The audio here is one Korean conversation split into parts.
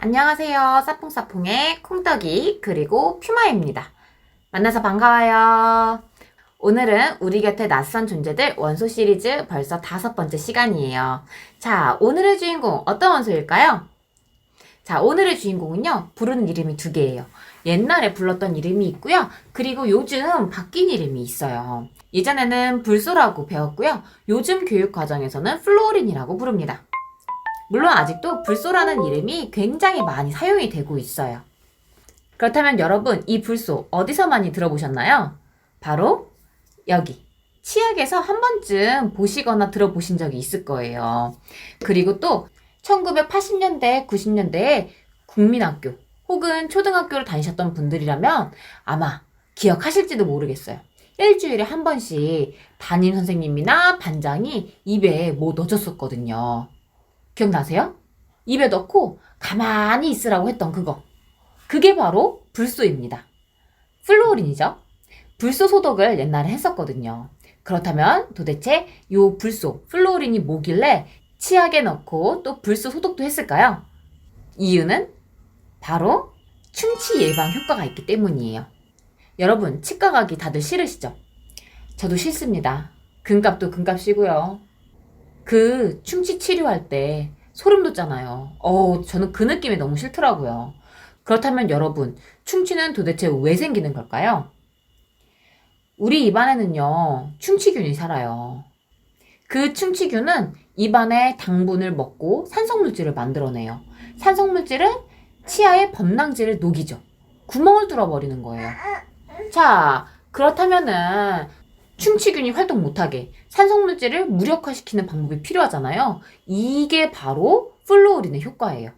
안녕하세요. 사풍사풍의 콩떡이 그리고 퓨마입니다. 만나서 반가워요. 오늘은 우리 곁에 낯선 존재들 원소 시리즈 벌써 5번째 시간이에요. 자, 오늘의 주인공 어떤 원소일까요? 자, 오늘의 주인공은요, 부르는 이름이 2개예요. 옛날에 불렀던 이름이 있고요. 그리고 요즘 바뀐 이름이 있어요. 예전에는 불소라고 배웠고요. 요즘 교육 과정에서는 플로린이라고 부릅니다. 물론 아직도 불소라는 이름이 굉장히 많이 사용이 되고 있어요. 그렇다면 여러분, 이 불소 어디서 많이 들어보셨나요? 바로 여기 치약에서 한 번쯤 보시거나 들어보신 적이 있을 거예요. 그리고 또 1980년대, 90년대에 국민학교 혹은 초등학교를 다니셨던 분들이라면 아마 기억하실지도 모르겠어요. 일주일에 한 번씩 담임 선생님이나 반장이 입에 뭐 넣어줬었거든요. 기억나세요? 입에 넣고 가만히 있으라고 했던 그거. 그게 바로 불소입니다. 플로린이죠. 불소 소독을 옛날에 했었거든요. 그렇다면 도대체 요 불소, 플로린이 뭐길래 치약에 넣고 또 불소 소독도 했을까요? 이유는 바로 충치 예방 효과가 있기 때문이에요. 여러분, 치과 가기 다들 싫으시죠? 저도 싫습니다. 금값도 금값이고요. 그 충치 치료할 때 소름 돋잖아요. 저는 그 느낌이 너무 싫더라고요. 그렇다면 여러분, 충치는 도대체 왜 생기는 걸까요? 우리 입안에는요, 충치균이 살아요. 그 충치균은 입안에 당분을 먹고 산성물질을 만들어내요. 산성물질은 치아의 범랑질을 녹이죠. 구멍을 뚫어버리는 거예요. 자, 그렇다면은 충치균이 활동 못하게 산성물질을 무력화시키는 방법이 필요하잖아요. 이게 바로 플로우린의 효과예요.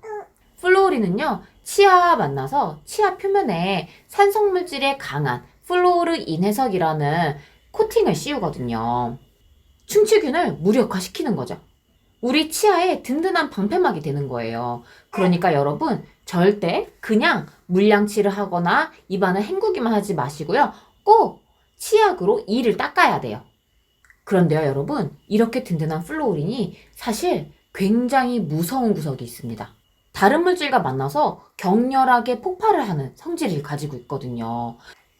플로우린은요, 치아와 만나서 치아 표면에 산성물질에 강한 플로우르인 해석이라는 코팅을 씌우거든요. 충치균을 무력화시키는 거죠. 우리 치아에 든든한 방패막이 되는 거예요. 그러니까 여러분, 절대 그냥 물량치를 하거나 입안을 헹구기만 하지 마시고요. 꼭 치약으로 이를 닦아야 돼요. 그런데요, 여러분, 이렇게 든든한 플로우린이 사실 굉장히 무서운 구석이 있습니다. 다른 물질과 만나서 격렬하게 폭발을 하는 성질을 가지고 있거든요.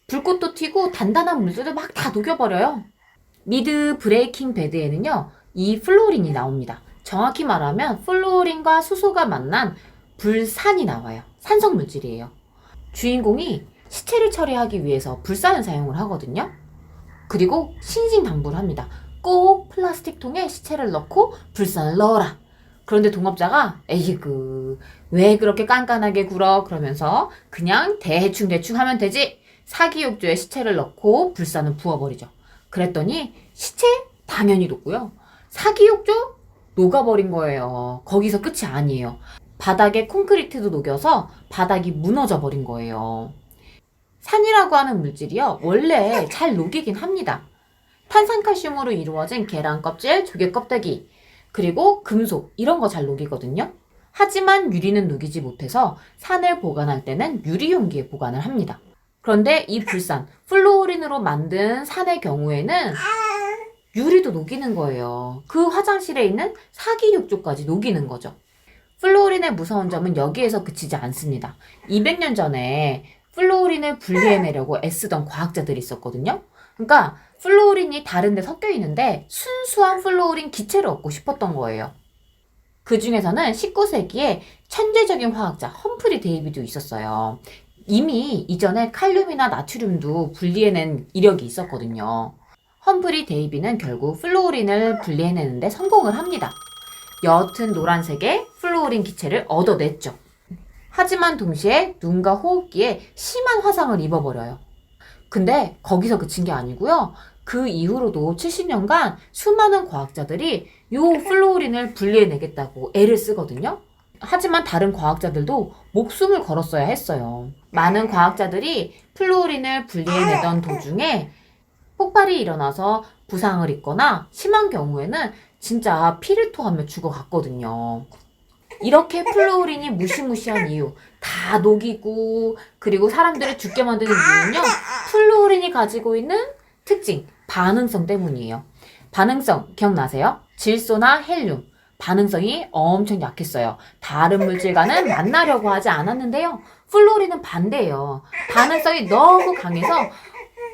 불꽃도 튀고 단단한 물질도 막 다 녹여버려요. 미드 브레이킹 배드에는요, 이 플로우린이 나옵니다. 정확히 말하면 플로우린과 수소가 만난 불산이 나와요. 산성 물질이에요. 주인공이 시체를 처리하기 위해서 불산을 사용을 하거든요. 그리고 신신당부를 합니다. 꼭 플라스틱 통에 시체를 넣고 불산을 넣어라. 그런데 동업자가 에이그 왜 그렇게 깐깐하게 굴어? 그러면서 그냥 대충 하면 되지. 사기욕조에 시체를 넣고 불산을 부어버리죠. 그랬더니 시체 당연히 녹고요. 사기욕조 녹아버린 거예요. 거기서 끝이 아니에요. 바닥에 콘크리트도 녹여서 바닥이 무너져 버린 거예요. 산이라고 하는 물질이요, 원래 잘 녹이긴 합니다. 탄산칼슘으로 이루어진 계란 껍질, 조개 껍데기, 그리고 금속 이런 거 잘 녹이거든요. 하지만 유리는 녹이지 못해서 산을 보관할 때는 유리 용기에 보관을 합니다. 그런데 이 불산, 플로우린으로 만든 산의 경우에는 유리도 녹이는 거예요. 그 화장실에 있는 사기욕조까지 녹이는 거죠. 플로우린의 무서운 점은 여기에서 그치지 않습니다. 200년 전에 플로우린을 분리해내려고 애쓰던 과학자들이 있었거든요. 그러니까 플로우린이 다른 데 섞여 있는데 순수한 플로우린 기체를 얻고 싶었던 거예요. 그 중에서는 19세기에 천재적인 화학자 험프리 데이비도 있었어요. 이미 이전에 칼륨이나 나트륨도 분리해낸 이력이 있었거든요. 험프리 데이비는 결국 플로우린을 분리해내는데 성공을 합니다. 옅은 노란색의 플로우린 기체를 얻어냈죠. 하지만 동시에 눈과 호흡기에 심한 화상을 입어버려요. 근데 거기서 그친 게 아니고요. 그 이후로도 70년간 수많은 과학자들이 요 플로우린을 분리해내겠다고 애를 쓰거든요. 하지만 다른 과학자들도 목숨을 걸었어야 했어요. 많은 과학자들이 플로우린을 분리해내던 도중에 폭발이 일어나서 부상을 입거나 심한 경우에는 진짜 피를 토하며 죽어갔거든요. 이렇게 플로우린이 무시무시한 이유, 다 녹이고 그리고 사람들을 죽게 만드는 이유는요, 플로우린이 가지고 있는 특징, 반응성 때문이에요. 반응성 기억나세요? 질소나 헬륨, 반응성이 엄청 약했어요. 다른 물질과는 만나려고 하지 않았는데요. 플루오린은 반대예요. 반응성이 너무 강해서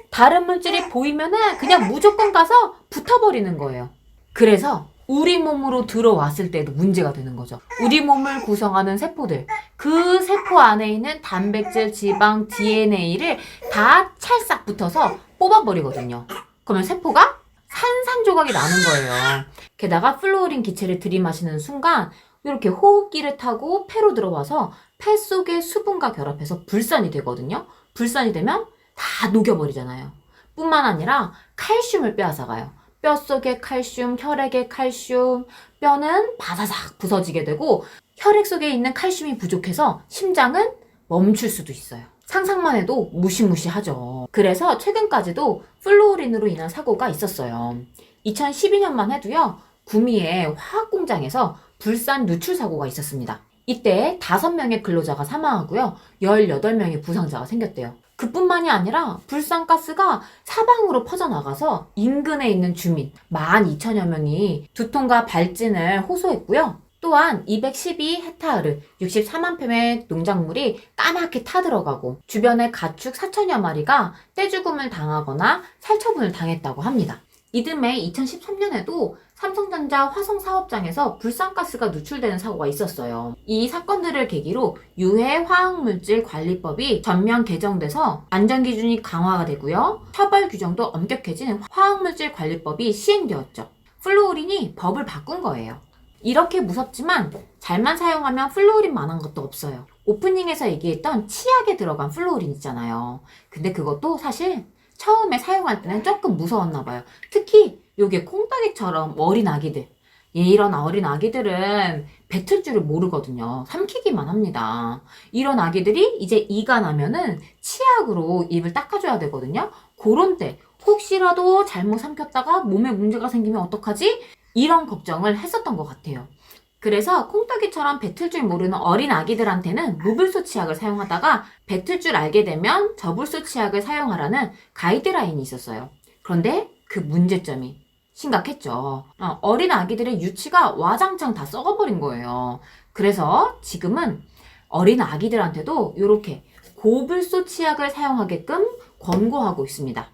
다른 물질이 보이면은 그냥 무조건 가서 붙어버리는 거예요. 그래서 우리 몸으로 들어왔을 때도 문제가 되는 거죠. 우리 몸을 구성하는 세포들, 그 세포 안에 있는 단백질, 지방, DNA를 다 찰싹 붙어서 뽑아버리거든요. 그러면 세포가 산산조각이 나는 거예요. 게다가 플루오린 기체를 들이마시는 순간 이렇게 호흡기를 타고 폐로 들어와서 폐 속의 수분과 결합해서 불산이 되거든요. 불산이 되면 다 녹여버리잖아요. 뿐만 아니라 칼슘을 빼앗아가요. 뼈 속의 칼슘, 혈액의 칼슘, 뼈는 바사삭 부서지게 되고 혈액 속에 있는 칼슘이 부족해서 심장은 멈출 수도 있어요. 상상만 해도 무시무시하죠. 그래서 최근까지도 플루오린으로 인한 사고가 있었어요. 2012년만 해도요, 구미의 화학공장에서 불산 누출 사고가 있었습니다. 이때 5명의 근로자가 사망하고요, 18명의 부상자가 생겼대요. 그뿐만이 아니라 불산가스가 사방으로 퍼져나가서 인근에 있는 주민 12,000여 명이 두통과 발진을 호소했고요. 또한 212헥타르 64만 평의 농작물이 까맣게 타들어가고 주변의 가축 4천여 마리가 떼죽음을 당하거나 살처분을 당했다고 합니다. 이듬해 2013년에도 삼성전자 화성 사업장에서 불산가스가 누출되는 사고가 있었어요. 이 사건들을 계기로 유해화학물질관리법이 전면 개정돼서 안전기준이 강화가 되고요. 처벌 규정도 엄격해진 화학물질관리법이 시행되었죠. 플루오린이 법을 바꾼 거예요. 이렇게 무섭지만 잘만 사용하면 플루오린만한 것도 없어요. 오프닝에서 얘기했던 치약에 들어간 플루오린 있잖아요. 근데 그것도 사실 처음에 사용할 때는 조금 무서웠나 봐요. 특히 요게 콩떡이처럼 어린 아기들. 이런 어린 아기들은 뱉을 줄을 모르거든요. 삼키기만 합니다. 이런 아기들이 이제 이가 나면은 치약으로 입을 닦아줘야 되거든요. 그런 때 혹시라도 잘못 삼켰다가 몸에 문제가 생기면 어떡하지? 이런 걱정을 했었던 것 같아요. 그래서 콩떡이처럼 뱉을 줄 모르는 어린 아기들한테는 무불소 치약을 사용하다가 뱉을 줄 알게 되면 저불소 치약을 사용하라는 가이드라인이 있었어요. 그런데 그 문제점이 심각했죠. 어린 아기들의 유치가 와장창 다 썩어버린 거예요. 그래서 지금은 어린 아기들한테도 이렇게 고불소 치약을 사용하게끔 권고하고 있습니다.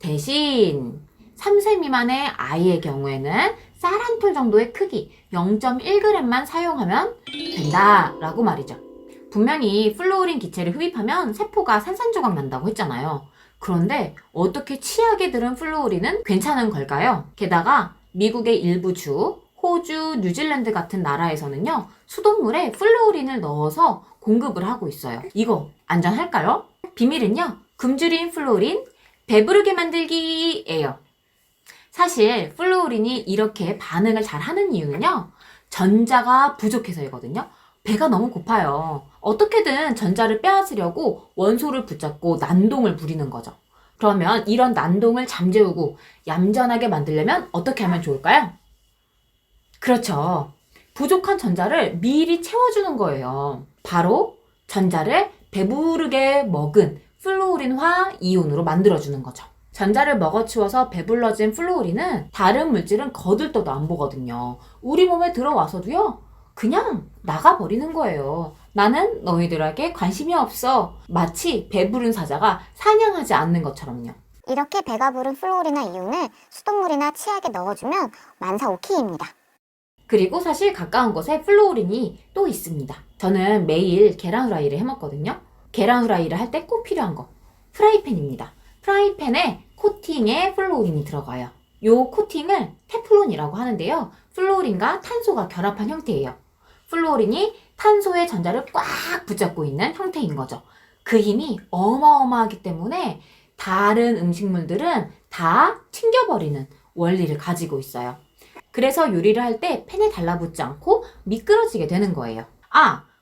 대신 3세 미만의 아이의 경우에는 쌀 한 톨 정도의 크기 0.1g만 사용하면 된다라고 말이죠. 분명히 플루오린 기체를 흡입하면 세포가 산산조각 난다고 했잖아요. 그런데 어떻게 치약에 들은 플루오린은 괜찮은 걸까요? 게다가 미국의 일부 주, 호주, 뉴질랜드 같은 나라에서는요, 수돗물에 플루오린을 넣어서 공급을 하고 있어요. 이거 안전할까요? 비밀은요, 금주린 플루오린 배부르게 만들기예요. 사실 플루오린이 이렇게 반응을 잘 하는 이유는요, 전자가 부족해서이거든요. 배가 너무 고파요. 어떻게든 전자를 빼앗으려고 원소를 붙잡고 난동을 부리는 거죠. 그러면 이런 난동을 잠재우고 얌전하게 만들려면 어떻게 하면 좋을까요? 그렇죠. 부족한 전자를 미리 채워주는 거예요. 바로 전자를 배부르게 먹은 플루오린화 이온으로 만들어주는 거죠. 전자를 먹어치워서 배불러진 플루오린은 다른 물질은 거들떠도 안 보거든요. 우리 몸에 들어와서도요, 그냥 나가버리는 거예요. 나는 너희들에게 관심이 없어. 마치 배부른 사자가 사냥하지 않는 것처럼요. 이렇게 배가 부른 플루오린이나 이온을 수돗물이나 치약에 넣어주면 만사 오케이입니다. 그리고 사실 가까운 곳에 플루오린이 또 있습니다. 저는 매일 계란 후라이를 해먹거든요. 계란 후라이를 할 때 꼭 필요한 거, 프라이팬입니다. 프라이팬에 코팅에 플루오린이 들어가요. 요 코팅을 테플론이라고 하는데요. 플루오린과 탄소가 결합한 형태예요. 플루오린이 탄소의 전자를 꽉 붙잡고 있는 형태인 거죠. 그 힘이 어마어마하기 때문에 다른 음식물들은 다 튕겨버리는 원리를 가지고 있어요. 그래서 요리를 할 때 팬에 달라붙지 않고 미끄러지게 되는 거예요.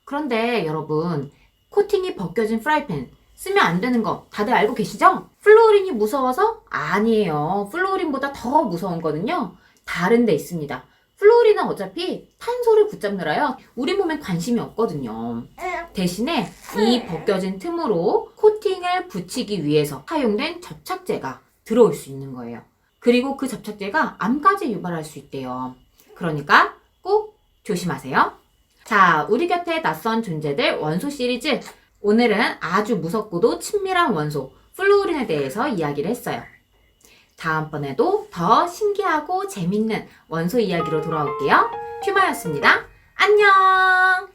그런데 여러분, 코팅이 벗겨진 프라이팬 쓰면 안 되는 거 다들 알고 계시죠? 플루오린이 무서워서? 아니에요. 플루오린보다 더 무서운 거는요, 다른 데 있습니다. 플루오린은 어차피 탄소를 붙잡느라요, 우리 몸엔 관심이 없거든요. 대신에 이 벗겨진 틈으로 코팅을 붙이기 위해서 사용된 접착제가 들어올 수 있는 거예요. 그리고 그 접착제가 암까지 유발할 수 있대요. 그러니까 꼭 조심하세요. 자, 우리 곁에 낯선 존재들 원소 시리즈. 오늘은 아주 무섭고도 친밀한 원소, 플루오린에 대해서 이야기를 했어요. 다음번에도 더 신기하고 재밌는 원소 이야기로 돌아올게요. 퓨마였습니다. 안녕!